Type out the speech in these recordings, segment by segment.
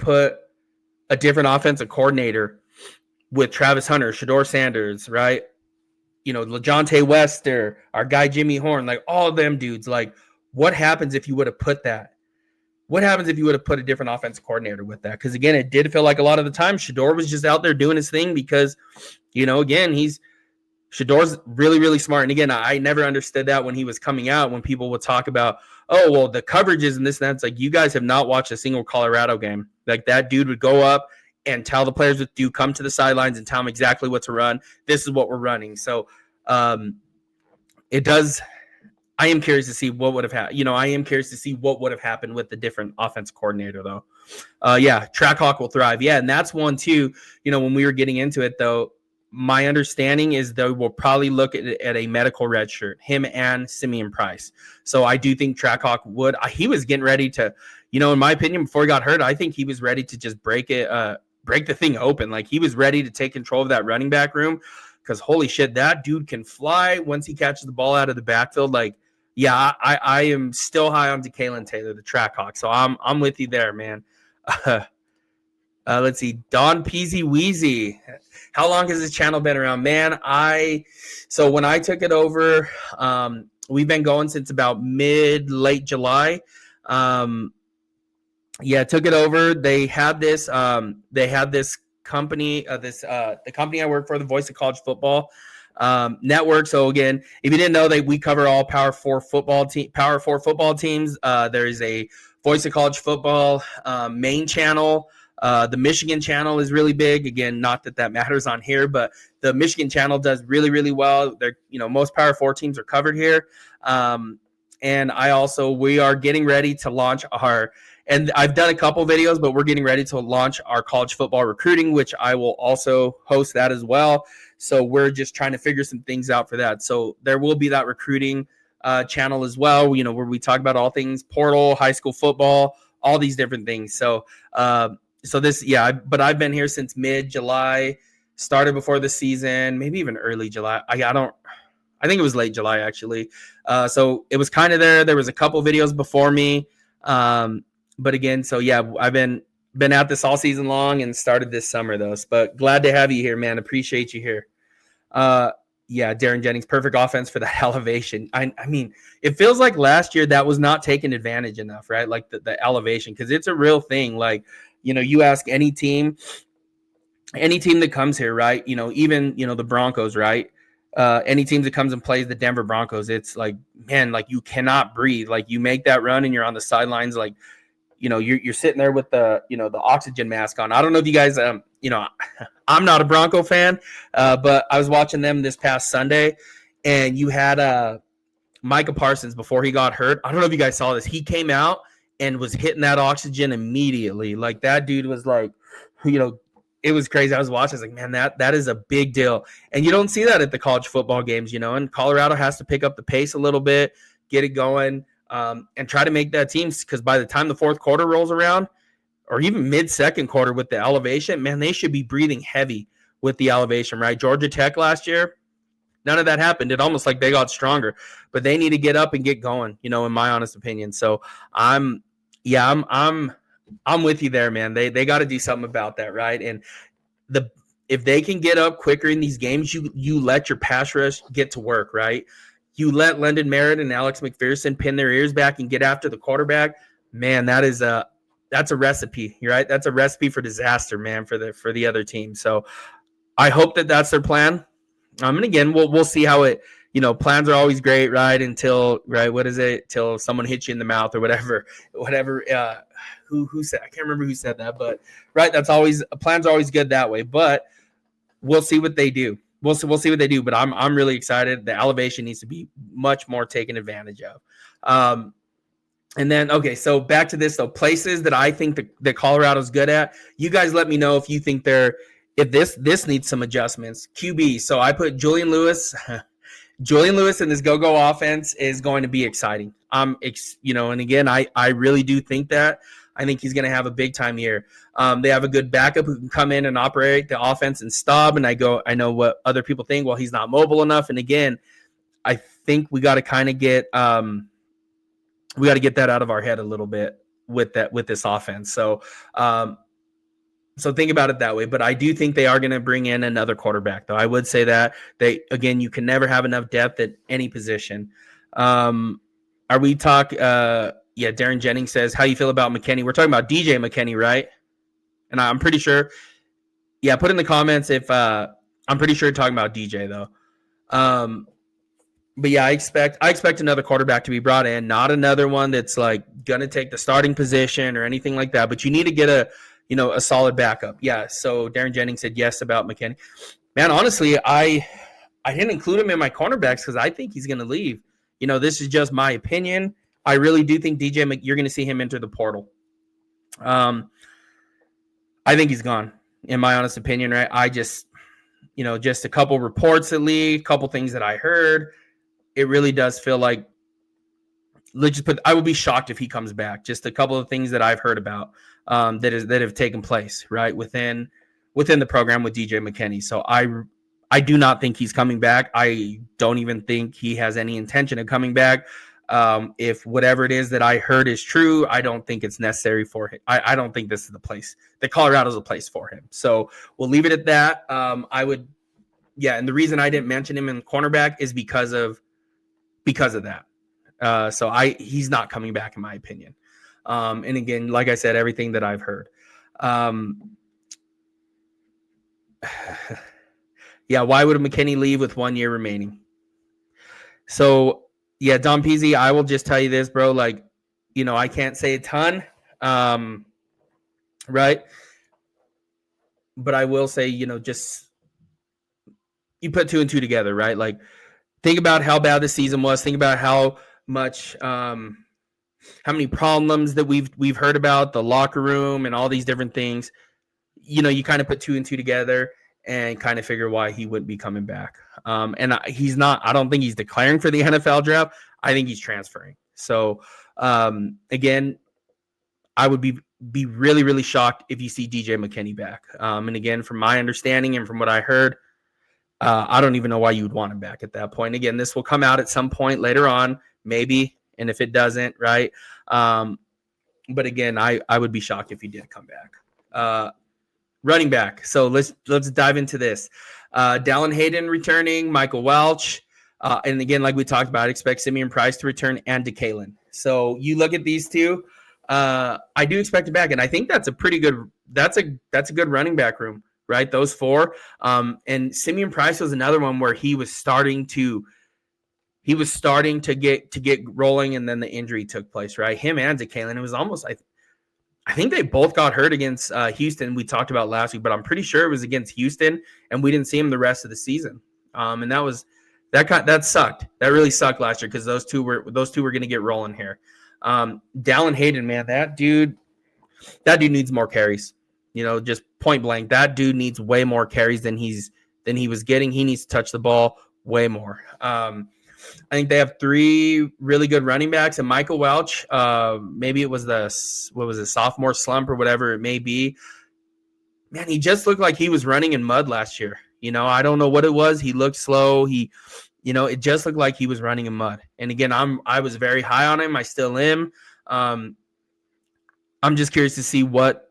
put a different offensive coordinator with Travis Hunter, Shedeur Sanders, right? LeJontay Wester, our guy Jimmy Horn, like all of them dudes. Like, what happens if you would have put that? What happens if you would have put a different offensive coordinator with that? Because again, it did feel like a lot of the time Shedeur was just out there doing his thing because, again, Shador's really, really smart. And again, I never understood that when he was coming out, when people would talk about, oh, well, the coverages and this and that. It's like, you guys have not watched a single Colorado game. Like, that dude would go up and tell the players what to do, come to the sidelines and tell them exactly what to run. This is what we're running. So it does. I am curious to see what would have happened. I am curious to see what would have happened with the different offense coordinator, though. Trackhawk will thrive. Yeah, and that's one, too. When we were getting into it, though, my understanding is they will probably look at a medical red shirt, him and Simeon Price. So I do think Trackhawk would. He was getting ready to, in my opinion, before he got hurt, I think he was ready to just break the thing open. Like, he was ready to take control of that running back room because, holy shit, that dude can fly once he catches the ball out of the backfield. Like, yeah, I am still high on Kalen Taylor, the Trackhawk. So I'm with you there, man. Let's see. Don Peasy Weezy. How long has this channel been around? Man, so when I took it over, we've been going since about late July. Took it over. They had this company, the company I work for, the Voice of College Football network. So again, if you didn't know, we cover all Power 4 football teams. There is a Voice of College Football main channel. The Michigan channel is really big. Again, not that matters on here, but the Michigan channel does really, really well. They're, most Power 4 teams are covered here. And we are getting ready to launch and I've done a couple videos, but we're getting ready to launch our college football recruiting, which I will also host that as well. So we're just trying to figure some things out for that. So there will be that recruiting channel as well, where we talk about all things portal, high school football, all these different things. So, but I've been here since mid-July, started before the season, maybe even early July. I think it was late July, actually. So it was kind of there. There was a couple videos before me. But again, so yeah, I've been at this all season long and started this summer, though. But glad to have you here, man. Appreciate you here. Darren Jennings, perfect offense for that elevation. I mean, it feels like last year that was not taken advantage enough, right? Like the elevation, because it's a real thing. Like, you ask any team that comes here, right? Even, the Broncos, right? Any team that comes and plays the Denver Broncos, it's like, man, like you cannot breathe. Like you make that run and you're on the sidelines, like, you're sitting there with the oxygen mask on. I don't know if you guys, I'm not a Bronco fan, but I was watching them this past Sunday, and you had Micah Parsons before he got hurt. I don't know if you guys saw this. He came out and was hitting that oxygen immediately. Like that dude was like, it was crazy. I was watching. I was like, man, that is a big deal. And you don't see that at the college football games, and Colorado has to pick up the pace a little bit, get it going, and try to make that team, because by the time the fourth quarter rolls around, or even mid-second quarter with the elevation, man, they should be breathing heavy with the elevation, right? Georgia Tech last year, none of that happened. It almost like they got stronger, but they need to get up and get going, in my honest opinion. So I'm with you there, man. They got to do something about that, right? And if they can get up quicker in these games, you let your pass rush get to work, right? You let London Merritt and Alex McPherson pin their ears back and get after the quarterback. Man, that's a recipe, right? That's a recipe for disaster, man, for the other team. So I hope that that's their plan. And again, we'll see how it. Plans are always great, right? Until what is it? Till someone hits you in the mouth or whatever. Who said? I can't remember who said that, but right, that's always plans are always good that way. But we'll see what they do. We'll see what they do. But I'm really excited. The elevation needs to be much more taken advantage of. And then, okay, so back to this, though. Places that I think that Colorado's good at. You guys let me know if you think if this needs some adjustments. QB. So I put Julian Lewis. Julian Lewis in this go-go offense is going to be exciting. And again, I really do think that. I think he's going to have a big-time year. They have a good backup who can come in and operate the offense and stop. And I know what other people think. Well, he's not mobile enough. And again, I think we got to kind of get that out of our head a little bit with this offense. So So think about it that way. But I do think they are going to bring in another quarterback, though. I would say that you can never have enough depth at any position. Are we talk? Yeah, Darren Jennings says, how you feel about McKinney? We're talking about DJ McKinney, right? And I'm pretty sure. Yeah, put in the comments if I'm pretty sure you're talking about DJ though. But yeah, I expect another quarterback to be brought in, not another one that's like gonna take the starting position or anything like that. But you need to get a solid backup. Yeah. So Darren Jennings said yes about McKinney. Man, honestly, I didn't include him in my cornerbacks because I think he's gonna leave. This is just my opinion. I really do think you're gonna see him enter the portal. I think he's gone, in my honest opinion, right? I just a couple reports that leaked, a couple things that I heard. It really does feel like I would be shocked if he comes back. Just a couple of things that I've heard about that have taken place right within the program with DJ McKinney. So I do not think he's coming back. I don't even think he has any intention of coming back. If whatever it is that I heard is true, I don't think it's necessary for him. I don't think this is the place. That Colorado's a place for him. So we'll leave it at that. And the reason I didn't mention him in cornerback is because of that. So he's not coming back in my opinion. And again, like I said, everything that I've heard. Yeah, why would McKinney leave with 1 year remaining? So yeah, Don Peasy, I will just tell you this, bro. Like, I can't say a ton, right? But I will say, just you put 2 and 2 together, right? Like, think about how bad the season was. Think about how much, how many problems that we've heard about, the locker room and all these different things. You kind of put 2 and 2 together and kind of figure why he wouldn't be coming back. And he's not. I don't think he's declaring for the NFL draft. I think he's transferring. So again, I would be really, really shocked if you see DJ McKinney back. And again, from my understanding and from what I heard, I don't even know why you would want him back at that point. Again, this will come out at some point later on, maybe. And if it doesn't, right? But again, I would be shocked if he did come back. Running back. So let's dive into this. Dallin Hayden returning, Michael Welch. And again, like we talked about, expect Simeon Price to return and DeKalen. So you look at these two. I do expect it back. And I think that's a pretty good that's a good running back room, right? Those 4. And Simeon Price was another one where he was starting to get rolling, and then the injury took place, right? Him and DeKalen. It was almost I think they both got hurt against Houston. We talked about last week, but I'm pretty sure it was against Houston, and we didn't see him the rest of the season. And that sucked. That really sucked last year because those two were going to get rolling here. Dallin Hayden, man, that dude needs more carries. Just point blank, that dude needs way more carries than he was getting. He needs to touch the ball way more. I think they have 3 really good running backs, and Michael Welch, maybe it was sophomore slump or whatever it may be. Man, he just looked like he was running in mud last year. I don't know what it was. He looked slow. It just looked like he was running in mud. And again, I was very high on him. I still am. I'm just curious to see what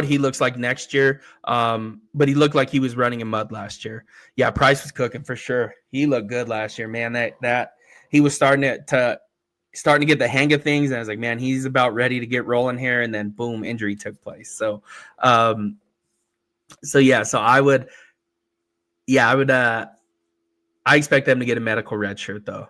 he looks like next year. But he looked like he was running in mud last year. Yeah, Price was cooking for sure. He looked good last year, man. That he was starting to get the hang of things. And I was like, man, he's about ready to get rolling here. And then boom, injury took place. So I expect them to get a medical red shirt though.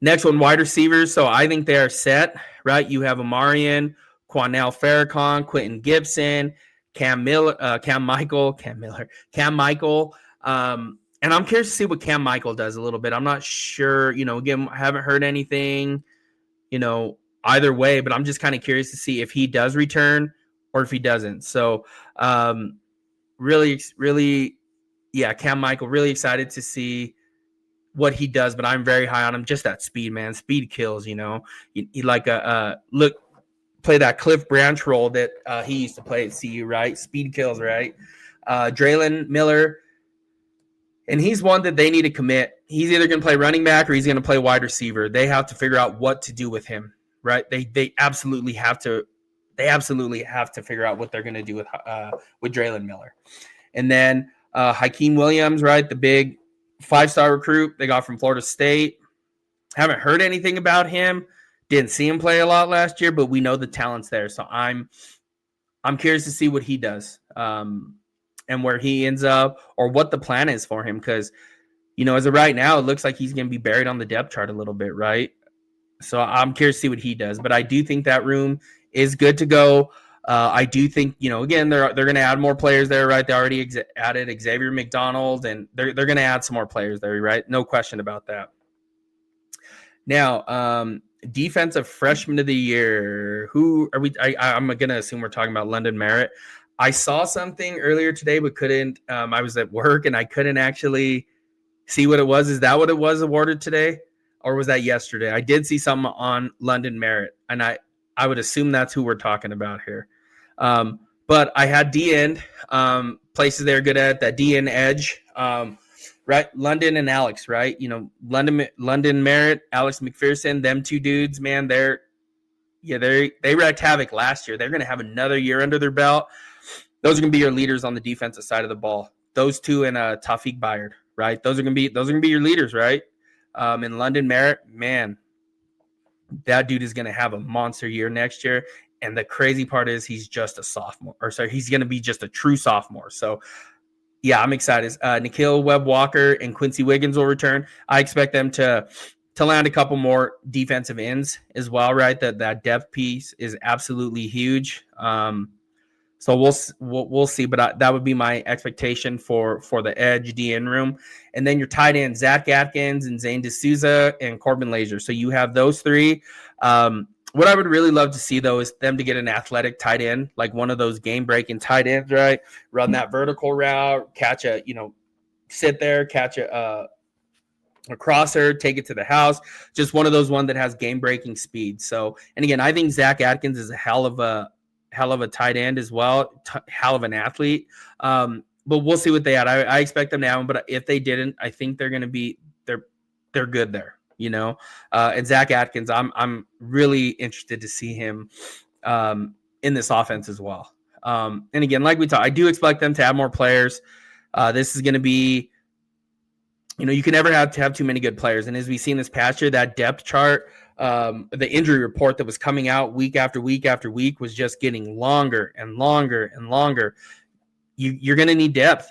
Next one, wide receivers. So I think they are set, right? You have Amarian, Quanell Farrakhan, Quentin Gibson, Cam Michael. And I'm curious to see what Cam Michael does a little bit. I'm not sure, again, I haven't heard anything, either way, but I'm just kind of curious to see if he does return or if he doesn't. So really, Cam Michael, really excited to see what he does, but I'm very high on him. Just that speed, man. Speed kills, He like play that Cliff Branch role that he used to play at CU, right? Speed kills, right? Draylon Miller, and he's one that they need to commit. He's either going to play running back or he's going to play wide receiver. They have to figure out what to do with him, right? They absolutely have to they absolutely have to figure out what they're going to do with Draylen Miller. And then Hakeem Williams, right, the big 5-star recruit they got from Florida State. Haven't heard anything about him. Didn't see him play a lot last year, but we know the talent's there. So I'm curious to see what he does and where he ends up, or what the plan is for him. Because, as of right now, it looks like he's going to be buried on the depth chart a little bit, right? So I'm curious to see what he does. But I do think that room is good to go. I do think, again, they're going to add more players there, right? They already added Xavier McDonald, and they're going to add some more players there, right? No question about that. Now, defensive freshman of the year. Who are we? I'm going to assume we're talking about London Merritt. I saw something earlier today, but couldn't. I was at work and I couldn't actually see what it was. Is that what it was awarded today? Or was that yesterday? I did see something on London Merritt, and I would assume that's who we're talking about here. But I had D-end places they're good at, that D-end edge. Right, London and Alex, right? London Merritt, Alex McPherson, them two dudes, man, they wreaked havoc last year. They're going to have another year under their belt. Those are going to be your leaders on the defensive side of the ball. Those two and Tawfiq Bayard, right? Those are going to be your leaders, right? And London Merritt, man, that dude is going to have a monster year next year. And the crazy part is he's just a sophomore, he's going to be just a true sophomore. So, yeah, I'm excited. Nikhil Webb-Walker and Quincy Wiggins will return. I expect them to land a couple more defensive ends as well, right? That depth piece is absolutely huge. So we'll see, but that would be my expectation for the edge DN room. And then your tight end, Zach Atkins and Zane D'Souza and Corbin Laser. So you have those three. What I would really love to see, though, is them to get an athletic tight end, like one of those game-breaking tight ends, right? Run that vertical route, sit there, catch a crosser, take it to the house. Just one of those that has game-breaking speed. So, and again, I think Zach Atkins is a hell of a tight end as well, hell of an athlete. But we'll see what they add. I expect them to have him, but if they didn't, I think they're going to be they're good there. And Zach Atkins, I'm really interested to see him in this offense as well. And again, like we talked, I do expect them to have more players. This is going to be, you can never have to have too many good players. And as we've seen this past year, that depth chart, the injury report that was coming out week after week after week was just getting longer and longer and longer. You're going to need depth.